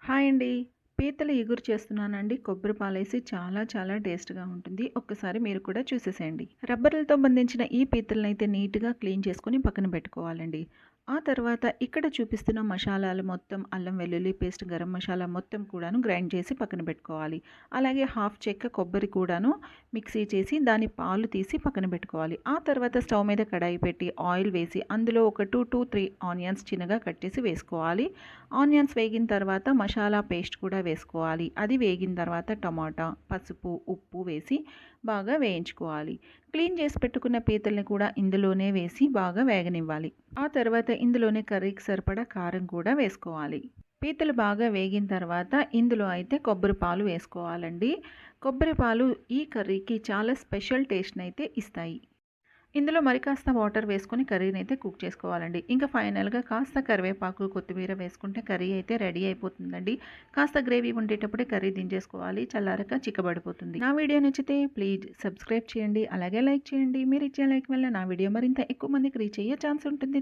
Hi అండి. పీతల ఇగురు చేస్తున్నానండి. కొబ్బరి పాలేసి చాలా చాలా టేస్ట్‌గా ఉంటుంది. ఒక్కసారి మీరు కూడా చూసేసేయండి. రబ్బర్లతో బంధించిన ఈ పీతలనైతే నీట్‌గా క్లీన్ చేసుకొని పక్కన పెట్టుకోవాలండి. ఆ తర్వాత ఇక్కడ చూపిస్తున్న మసాలాలు మొత్తం అల్లం వెల్లుల్లి పేస్ట్, గరం మసాలా మొత్తం కూడాను గ్రైండ్ చేసి పక్కన పెట్టుకోవాలి. అలాగే హాఫ్ చెక్క కొబ్బరి కూడాను మిక్సీ చేసి దాని పాలు తీసి పక్కన పెట్టుకోవాలి. ఆ తర్వాత స్టవ్ మీద కడాయి పెట్టి ఆయిల్ వేసి అందులో ఒక 2-3 ఆనియన్స్ చిన్నగా కట్ చేసి వేసుకోవాలి. ఆనియన్స్ వేగిన తర్వాత మసాలా పేస్ట్ కూడా వేసుకోవాలి. అది వేగిన తర్వాత టమాటా, పసుపు, ఉప్పు వేసి బాగా వేయించుకోవాలి. క్లీన్ చేసి పెట్టుకున్న పీతల్ని కూడా ఇందులోనే వేసి బాగా వేగనివ్వాలి. ఆ తర్వాత ఇందులోనే కర్రీకి సరిపడా కారం కూడా వేసుకోవాలి. పీతలు బాగా వేగిన తర్వాత ఇందులో అయితే కొబ్బరి పాలు వేసుకోవాలండి. కొబ్బరి పాలు ఈ కర్రీకి చాలా స్పెషల్ టేస్ట్‌ని అయితే ఇస్తాయి. ఇందులో మరి కాస్త వాటర్ వేసుకొని కర్రీని అయితే కుక్ చేసుకోవాలండి. ఇంకా ఫైనల్‌గా కాస్త కరివేపాకు, కొత్తిమీర వేసుకుంటే కర్రీ అయితే రెడీ అయిపోతుందండి. కాస్త గ్రేవీ ఉండేటప్పుడే కర్రీ దించేసుకోవాలి. చల్లారాక చిక్కబడిపోతుంది. నా వీడియో నచ్చితే ప్లీజ్ సబ్స్క్రైబ్ చేయండి. అలాగే లైక్ చేయండి. మీరు ఇచ్చే లైక్ వల్ల నా వీడియో మరింత ఎక్కువ మందికి రీచ్ అయ్యే ఛాన్స్ ఉంటుంది.